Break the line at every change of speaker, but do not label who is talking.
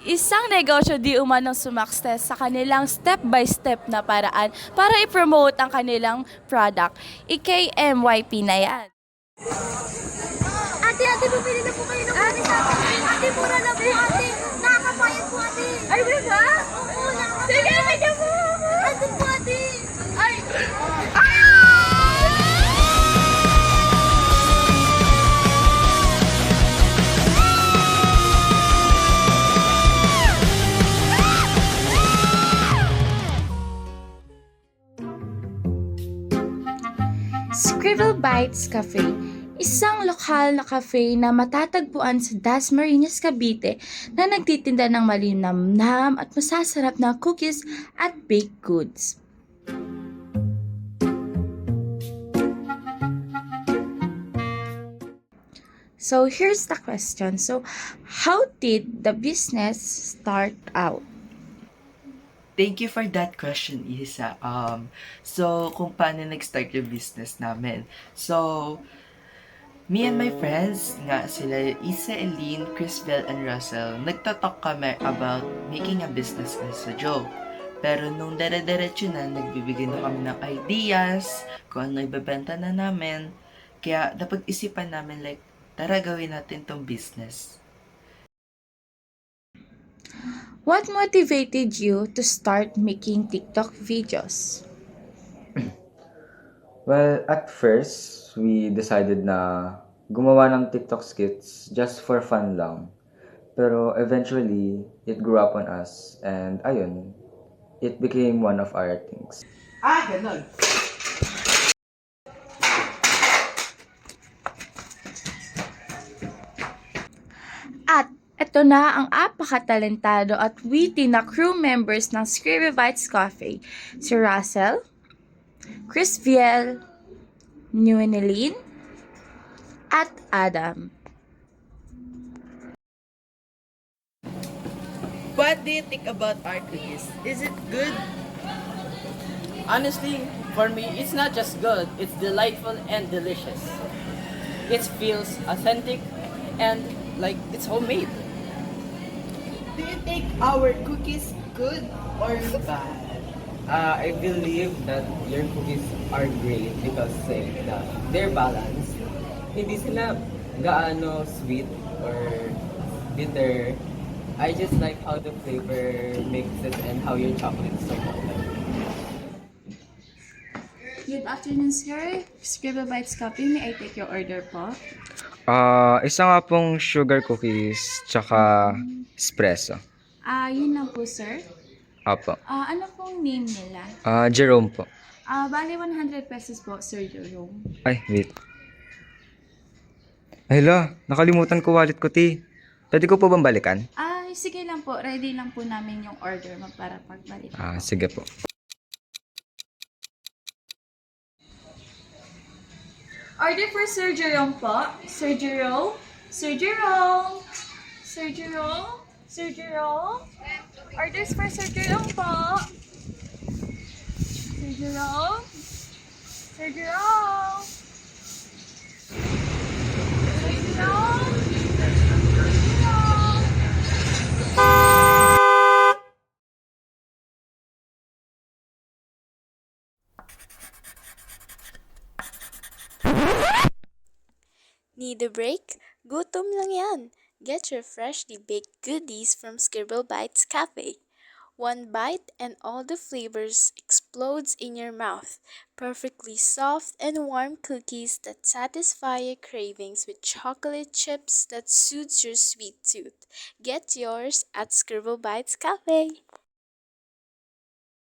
Isang negosyo di umanong sumakses sa kanilang step-by-step na paraan para i-promote ang kanilang product. IKMYP na yan.
Ate, bumili na po kayo ng ate sa akin. Ate, mura na po, ate. Nakakapayat po, ate. Ay, ba? Oo, nakakapayat. Sige, medyo po. Andun po, ate. Ay.
Scribble Bites Cafe, isang lokal na cafe na matatagpuan sa Dasmariñas, Cavite na nagtitinda ng malinamnam at masasarap na cookies at baked goods. So here's the question. So how did the business start out?
Thank you for that question, Isa. So, kung paano nag-start yung business namin. So, me and my friends, nga sila Isa, Eileen, Crisbel, and Russell, nagtatalk kami about making a business as a joke. Pero nung dire-diretso na, nagbibigay na kami ng ideas, kung ano ibebenta na namin. Kaya, napag-isipan namin like, tara gawin natin tong business.
What motivated you to start making TikTok videos?
Well, at first, we decided na gumawa ng TikTok skits just for fun lang. Pero eventually, it grew up on us and ayun, it became one of our things.
Ganon.
At ito na ang apakatalentado at witty na crew members ng Scribble Bites Coffee, si Russell, Chris Viel, Newnelin, at Adam.
What do you think about our cookies? Is it good?
Honestly, for me, it's not just good, it's delightful and delicious. It feels authentic and like it's homemade.
Do you think our cookies good or bad?
I believe that your cookies are great because they're balanced. Hindi sila gaano sweet or bitter. I just like how the flavor mixes and how your chocolate is so golden.
Good afternoon, sir. Scribble Bites Coffee, may I take your order po?
Isa nga pong sugar cookies tsaka espresso.
Yun lang po, sir.
Apo.
Ano pong name nila?
Jerome po.
Bali 100 pesos po, Sir Jerome.
Ay, wait. Ay, hala, nakalimutan ko wallet ko, ti. Pwede ko po bang balikan?
Sige lang po. Ready lang po namin yung order mo para pagbalik.
Sige po.
Order for Sir Jerome po. Sir Jerome? Sir Jerome? Sir Jerome? Sir Jerome? Orders for Sir Jerome po. Sir Jerome? Sir Jerome? Sir Jerome?
Need a break? Gutom lang yan. Get your freshly baked goodies from Scribble Bites Cafe. One bite and all the flavors explodes in your mouth. Perfectly soft and warm cookies that satisfy your cravings with chocolate chips that suits your sweet tooth. Get yours at Scribble Bites Cafe.